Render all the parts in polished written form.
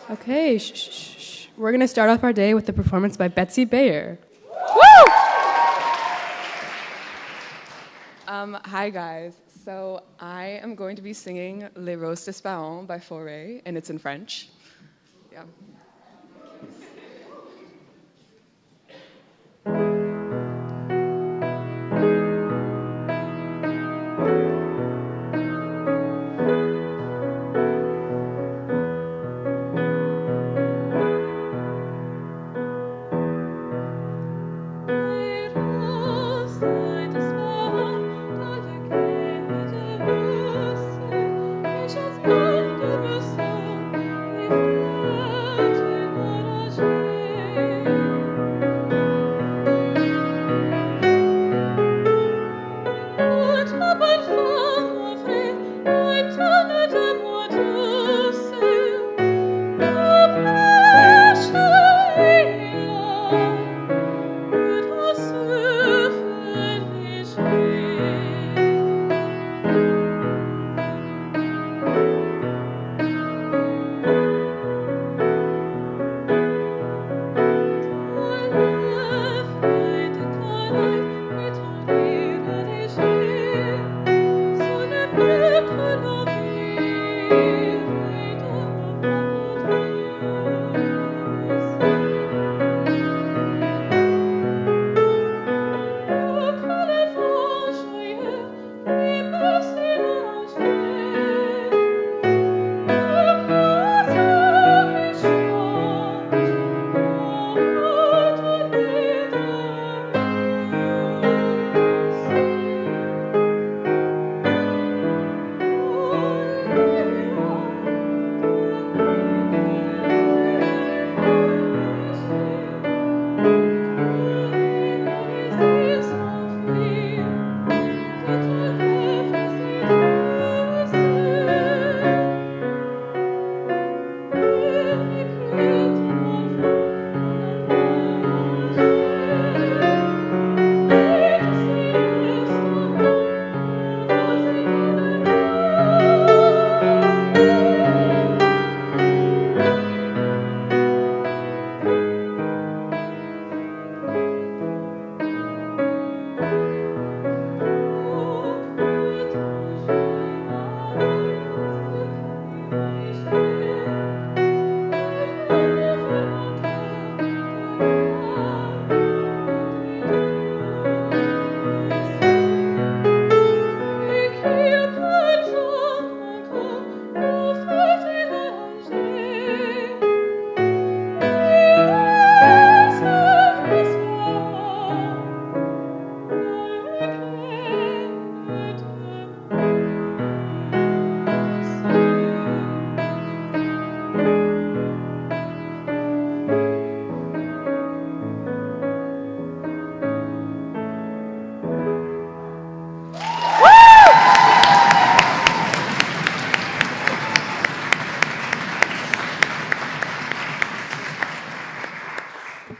Okay, shh. We're going to start off our day with a performance by Betsy Bayer. Woo! Hi, guys. So I am going to be singing Les Roses d'Espagne by Fauré, and it's in French. Yeah.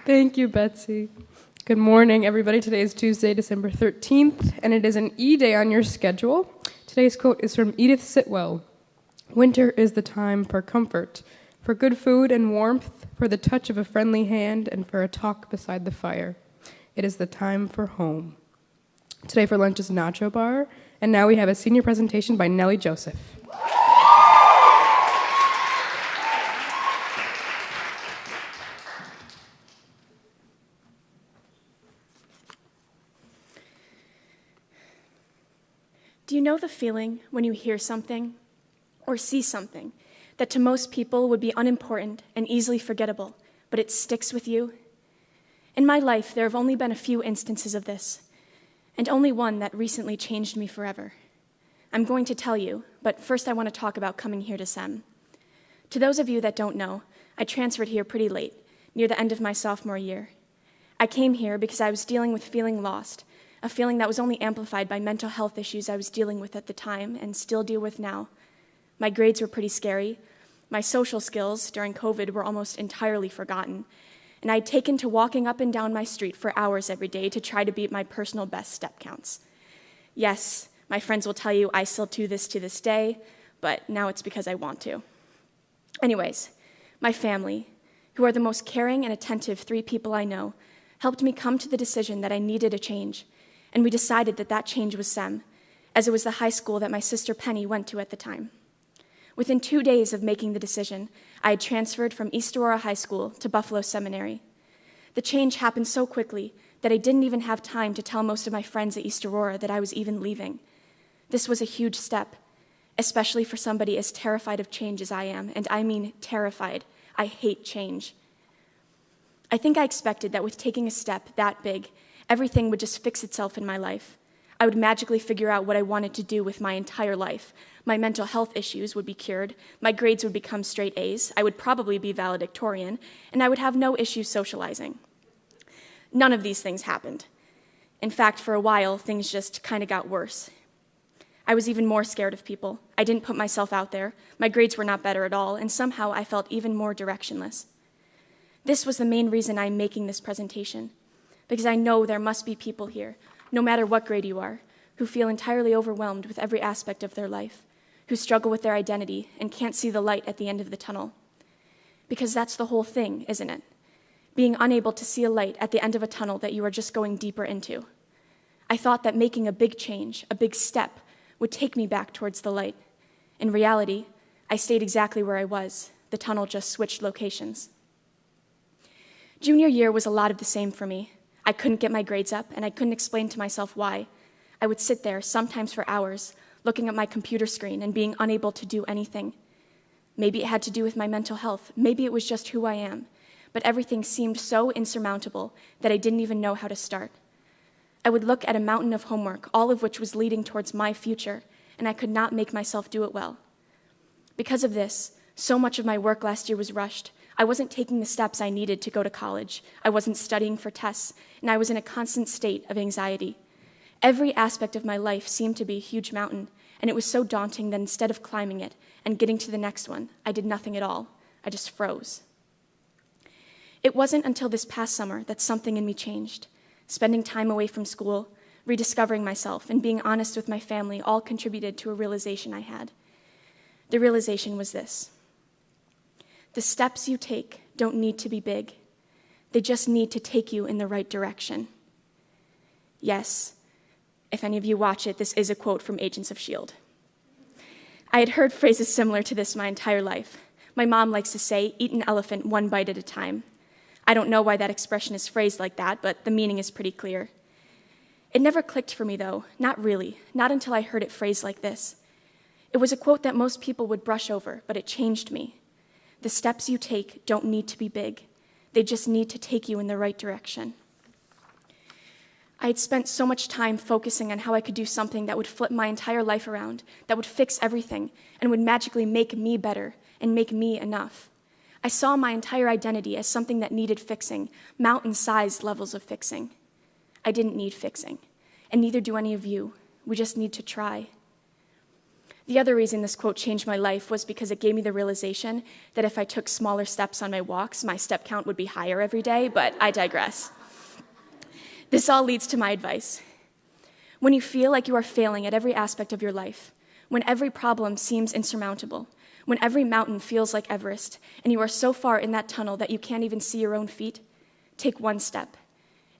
Thank you, Betsy. Good morning, everybody. Today is Tuesday, December 13th, and it is an E-Day on your schedule. Today's quote is from Edith Sitwell. Winter is the time for comfort, for good food and warmth, for the touch of a friendly hand, and for a talk beside the fire. It is the time for home. Today for lunch is Nacho Bar, and now we have a senior presentation by Nellie Joseph. Do you know the feeling when you hear something or see something that to most people would be unimportant and easily forgettable, but it sticks with you? In my life, there have only been a few instances of this, and only one that recently changed me forever. I'm going to tell you, but first I want to talk about coming here to SEM. To those of you that don't know, I transferred here pretty late, near the end of my sophomore year. I came here because I was dealing with feeling lost, a feeling that was only amplified by mental health issues I was dealing with at the time and still deal with now. My grades were pretty scary. My social skills during COVID were almost entirely forgotten. And I'd taken to walking up and down my street for hours every day to try to beat my personal best step counts. Yes, my friends will tell you I still do this to this day, but now it's because I want to. Anyways, My family, who are the most caring and attentive 3 people I know, helped me come to the decision that I needed a change, and we decided that that change was SEM, as it was the high school that my sister Penny went to at the time. Within 2 days of making the decision, I had transferred from East Aurora High School to Buffalo Seminary. The change happened so quickly that I didn't even have time to tell most of my friends at East Aurora that I was even leaving. This was a huge step, especially for somebody as terrified of change as I am, and I mean terrified. I hate change. I think I expected that with taking a step that big, everything would just fix itself in my life. I would magically figure out what I wanted to do with my entire life. My mental health issues would be cured, my grades would become straight A's, I would probably be valedictorian, and I would have no issues socializing. None of these things happened. In fact, for a while, things just kind of got worse. I was even more scared of people. I didn't put myself out there. My grades were not better at all, and somehow I felt even more directionless. This was the main reason I'm making this presentation, because I know there must be people here, no matter what grade you are, who feel entirely overwhelmed with every aspect of their life, who struggle with their identity and can't see the light at the end of the tunnel. Because that's the whole thing, isn't it? Being unable to see a light at the end of a tunnel that you are just going deeper into. I thought that making a big change, a big step, would take me back towards the light. In reality, I stayed exactly where I was. The tunnel just switched locations. Junior year was a lot of the same for me. I couldn't get my grades up, and I couldn't explain to myself why. I would sit there, sometimes for hours, looking at my computer screen and being unable to do anything. Maybe it had to do with my mental health. Maybe it was just who I am. But everything seemed so insurmountable that I didn't even know how to start. I would look at a mountain of homework, all of which was leading towards my future, and I could not make myself do it well. Because of this, so much of my work last year was rushed. I wasn't taking the steps I needed to go to college. I wasn't studying for tests, and I was in a constant state of anxiety. Every aspect of my life seemed to be a huge mountain, and it was so daunting that instead of climbing it and getting to the next one, I did nothing at all. I just froze. It wasn't until this past summer that something in me changed. Spending time away from school, rediscovering myself, and being honest with my family all contributed to a realization I had. The realization was this: the steps you take don't need to be big. They just need to take you in the right direction. Yes, if any of you watch it, this is a quote from Agents of S.H.I.E.L.D. I had heard phrases similar to this my entire life. My mom likes to say, "Eat an elephant one bite at a time." I don't know why that expression is phrased like that, but the meaning is pretty clear. It never clicked for me, though, not really, not until I heard it phrased like this. It was a quote that most people would brush over, but it changed me. The steps you take don't need to be big. They just need to take you in the right direction. I had spent so much time focusing on how I could do something that would flip my entire life around, that would fix everything, and would magically make me better and make me enough. I saw my entire identity as something that needed fixing, mountain-sized levels of fixing. I didn't need fixing, and neither do any of you. We just need to try. The other reason this quote changed my life was because it gave me the realization that if I took smaller steps on my walks, my step count would be higher every day, but I digress. This all leads to my advice. When you feel like you are failing at every aspect of your life, when every problem seems insurmountable, when every mountain feels like Everest, and you are so far in that tunnel that you can't even see your own feet, take one step.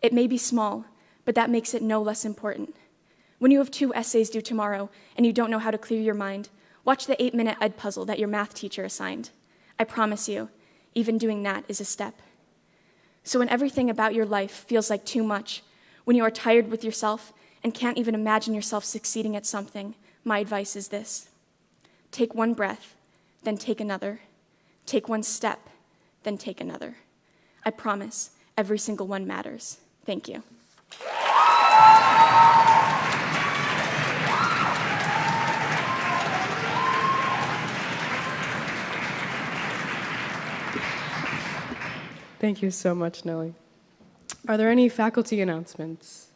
It may be small, but that makes it no less important. When you have 2 essays due tomorrow and you don't know how to clear your mind, watch the 8-minute Ed puzzle that your math teacher assigned. I promise you, even doing that is a step. So when everything about your life feels like too much, when you are tired with yourself and can't even imagine yourself succeeding at something, my advice is this: take one breath, then take another. Take one step, then take another. I promise, every single one matters. Thank you. Thank you so much, Nellie. Are there any faculty announcements?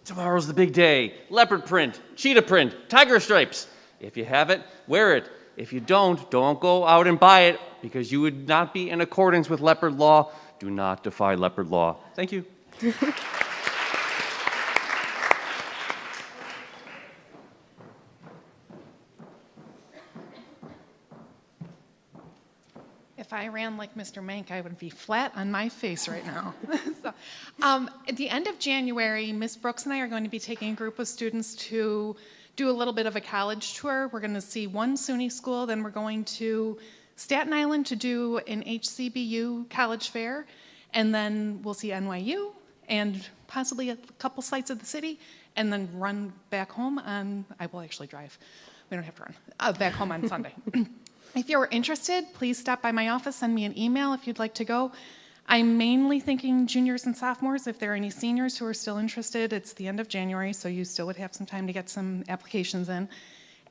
Tomorrow's the big day. Leopard print, cheetah print, tiger stripes. If you have it, wear it. If you don't go out and buy it because you would not be in accordance with leopard law. Do not defy leopard law. Thank you. if I ran like Mr. Mank, I would be flat on my face right now. So, at the end of January, Miss Brooks and I are going to be taking a group of students to do a little bit of a college tour. We're going to see one SUNY school, then we're going to Staten Island to do an HCBU college fair, and then we'll see NYU and possibly a couple sites of the city, and then run back home on, I will actually drive. We don't have to run. Back home on Sunday. If you're interested, please stop by my office, send me an email if you'd like to go. I'm mainly thinking juniors and sophomores. If there are any seniors who are still interested, it's the end of January, so you still would have some time to get some applications in.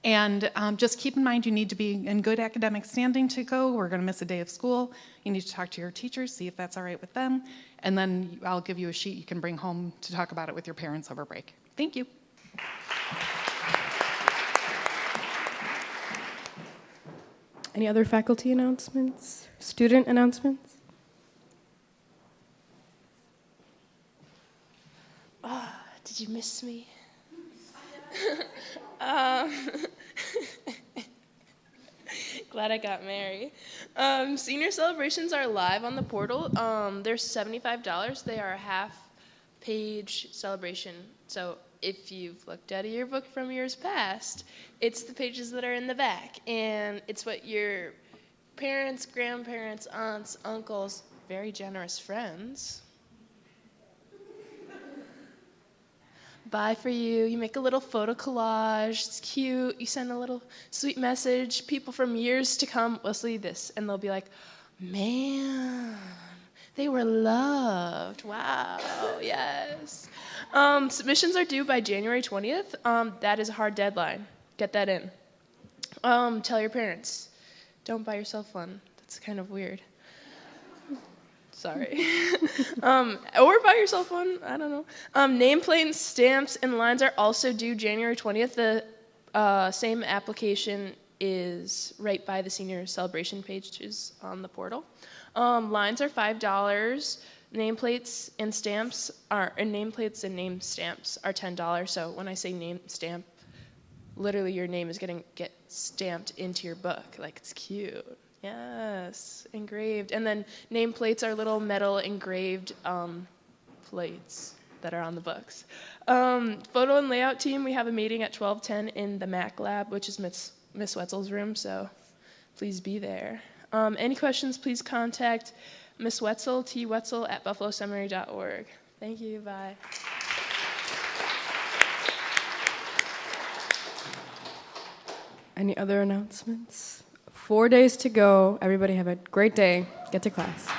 And just keep in mind you need to be in good academic standing to go. We're going to miss a day of school. You need to talk to your teachers, see if that's all right with them. And then I'll give you a sheet you can bring home to talk about it with your parents over break. Thank you. Any other faculty announcements? Student announcements? Did you miss me? Glad I got married. Senior celebrations are live on the portal. They're $75. They are a half-page celebration. So if you've looked at a yearbook from years past, it's the pages that are in the back. And it's what your parents, grandparents, aunts, uncles, very generous friends buy for you. You make a little photo collage. It's cute. You send a little sweet message. People from years to come will see this, and they'll be like, man, they were loved. Wow, yes. Submissions are due by January 20th. That is a hard deadline. Get that in. Tell your parents. Don't buy yourself one. That's kind of weird. Sorry. Or buy yourself one. I don't know. Nameplates, stamps, and lines are also due January 20th. The same application is right by the senior celebration pages on the portal. Lines are $5. Nameplates and stamps nameplates and name stamps are $10. So when I say name stamp, literally your name is get stamped into your book. Like, it's cute. Yes, engraved. And then nameplates are little metal engraved plates that are on the books. Photo and layout team, we have a meeting at 12:10 in the Mac lab, which is Miss Wetzel's room, so please be there. Any questions, please contact Miss Wetzel, twetzel@buffaloseminary.org. Thank you, bye. Any other announcements? 4 days to go. Everybody have a great day. Get to class.